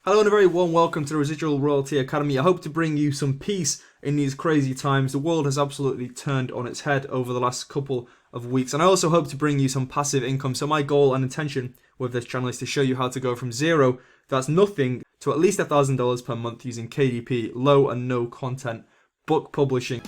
Hello and a very warm welcome to the Residual Royalty Academy. I hope to bring you some peace in these crazy times. The world has absolutely turned on its head over the last couple of weeks, and I also hope to bring you some passive income. So my goal and intention with this channel is to show you how to go from zero, that's nothing, to at least $1,000 per month using KDP, low and no content book publishing.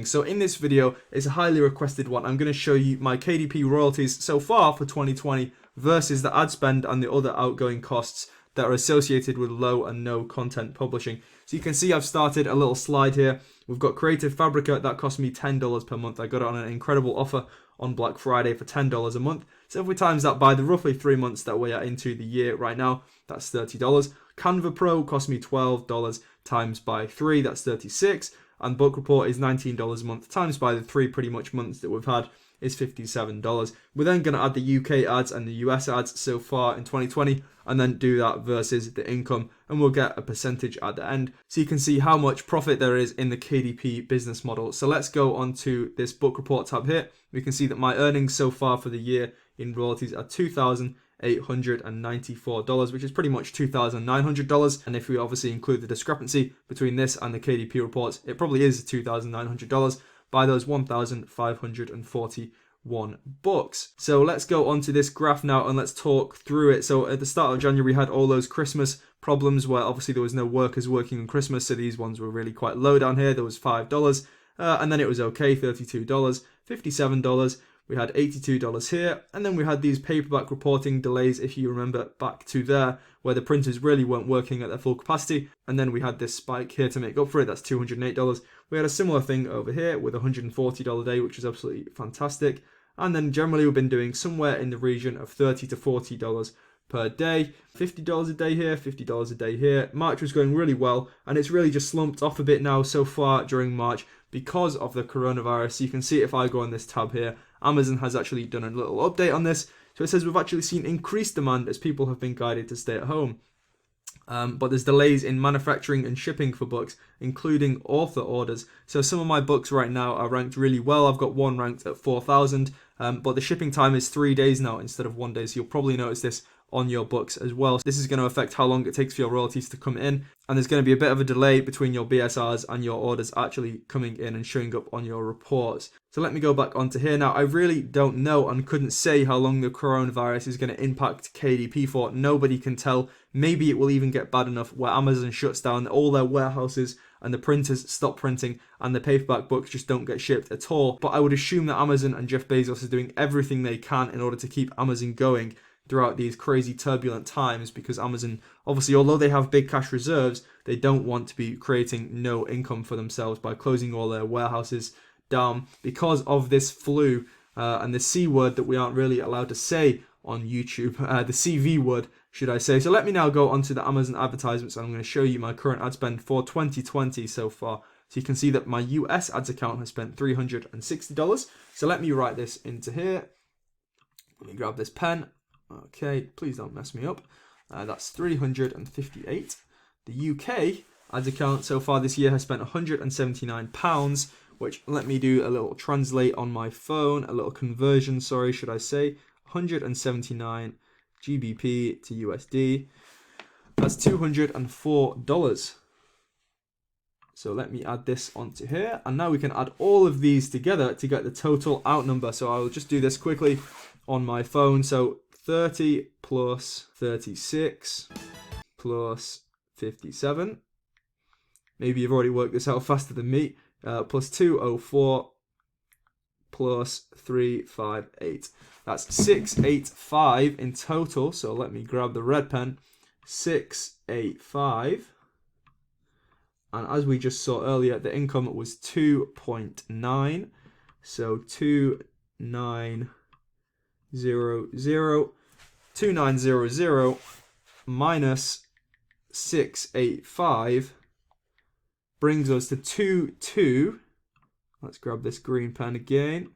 So in this video, it's a highly requested one. I'm going to show you my KDP royalties so far for 2020 versus the ad spend and the other outgoing costs that are associated with low and no content publishing. So you can see I've started a little slide here. We've got Creative Fabrica, that cost me $10 per month. I got it on an incredible offer on Black Friday for $10 a month. So if we times that by the roughly 3 months that we are into the year right now, that's $30. Canva Pro cost me $12 times by 3, that's $36. And Book Report is $19 a month times by the 3 pretty much months that we've had is $57. We're then going to add the UK ads and the US ads so far in 2020 and then do that versus the income, and we'll get a percentage at the end so you can see how much profit there is in the KDP business model. So let's go on to this book report tab here. We can see that my earnings so far for the year in royalties are $2,894, which is pretty much $2,900. And if we obviously include the discrepancy between this and the KDP reports, it probably is $2,900 by those 1,541 books. So let's go on to this graph now and let's talk through it. So at the start of January, we had all those Christmas problems where obviously there was no workers working on Christmas. So these ones were really quite low down here. There was $5 and then it was okay, $32, $57. We had $82 here, and then we had these paperback reporting delays, if you remember back to there, where the printers really weren't working at their full capacity, and then we had this spike here to make up for it, that's $208. We had a similar thing over here with a $140 day, which is absolutely fantastic, and then generally we've been doing somewhere in the region of $30 to $40 per day, $50 a day here, $50 a day here. March was going really well, and it's really just slumped off a bit now so far during March because of the coronavirus. You can see if I go on this tab here, Amazon has actually done a little update on this. So it says we've actually seen increased demand as people have been guided to stay at home. But there's delays in manufacturing and shipping for books, including author orders. So some of my books right now are ranked really well. I've got one ranked at 4,000, but the shipping time is 3 days now instead of 1 day. So you'll probably notice this on your books as well. This is going to affect how long it takes for your royalties to come in, and there's going to be a bit of a delay between your BSRs and your orders actually coming in and showing up on your reports. So let me go back onto here now. I really don't know and couldn't say how long the coronavirus is going to impact KDP for. Nobody can tell. Maybe it will even get bad enough where Amazon shuts down all their warehouses and the printers stop printing and the paperback books just don't get shipped at all. But I would assume that Amazon and Jeff Bezos are doing everything they can in order to keep Amazon going throughout these crazy turbulent times, because Amazon, obviously, although they have big cash reserves, they don't want to be creating no income for themselves by closing all their warehouses down because of this flu and the C word that we aren't really allowed to say on YouTube, the CV word, should I say. So let me now go onto the Amazon advertisements, and I'm going to show you my current ad spend for 2020 so far. So you can see that my US ads account has spent $360. So let me write this into here. Let me grab this pen. Okay, please don't mess me up. That's 358. The UK ads account so far this year has spent £179, which, let me do a little translate on my phone, a little conversion, sorry, should I say. 179 GBP to USD. That's $204. So let me add this onto here, and now we can add all of these together to get the total out number. So I will just do this quickly on my phone. So 30 plus 36 plus 57. Maybe you've already worked this out faster than me. Plus 204 plus 358. That's 685 in total. So let me grab the red pen. 685. And as we just saw earlier, the income was 2.9. So 2900 minus 685 brings us to 22. Let's grab this green pen again.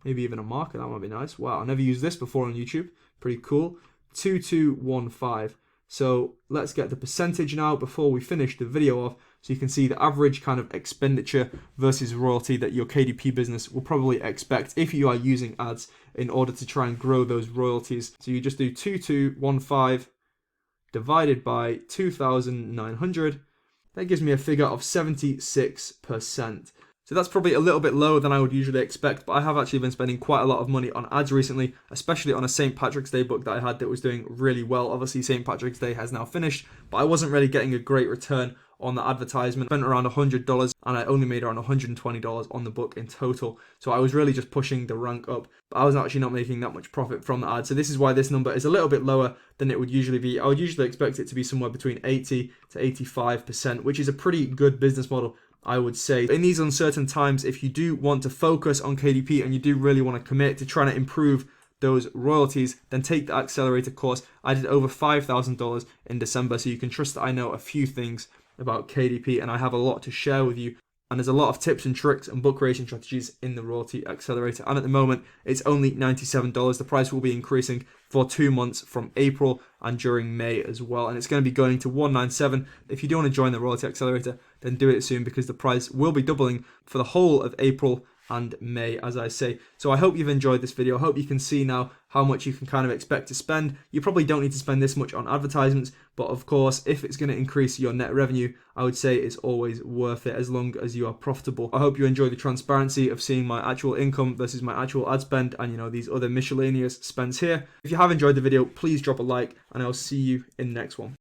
Maybe even a marker, that might be nice. Wow, I never used this before on YouTube. Pretty cool. 2215. So let's get the percentage now before we finish the video off, so you can see the average kind of expenditure versus royalty that your KDP business will probably expect if you are using ads in order to try and grow those royalties. So you just do 2215 divided by 2,900. That gives me a figure of 76%. So that's probably a little bit lower than I would usually expect, but I have actually been spending quite a lot of money on ads recently, especially on a St. Patrick's Day book that I had that was doing really well. Obviously, St. Patrick's Day has now finished, but I wasn't really getting a great return on the advertisement. I spent around $100 and I only made around $120 on the book in total. So I was really just pushing the rank up, but I was actually not making that much profit from the ad. So this is why this number is a little bit lower than it would usually be. I would usually expect it to be somewhere between 80 to 85%, which is a pretty good business model, I would say. In these uncertain times, if you do want to focus on KDP and you do really want to commit to trying to improve those royalties, then take the accelerator course. I did over $5,000 in December, so you can trust that I know a few things about KDP and I have a lot to share with you. And there's a lot of tips and tricks and book creation strategies in the Royalty Accelerator. And at the moment, it's only $97. The price will be increasing for 2 months from April and during May as well. And it's going to be going to $197. If you do want to join the Royalty Accelerator, then do it soon because the price will be doubling for the whole of April and May, as I say. So I hope you've enjoyed this video. I hope you can see now how much you can kind of expect to spend. You probably don't need to spend this much on advertisements, but of course, if it's going to increase your net revenue, I would say it's always worth it as long as you are profitable. I hope you enjoy the transparency of seeing my actual income versus my actual ad spend and, you know, these other miscellaneous spends here. If you have enjoyed the video, please drop a like and I'll see you in the next one.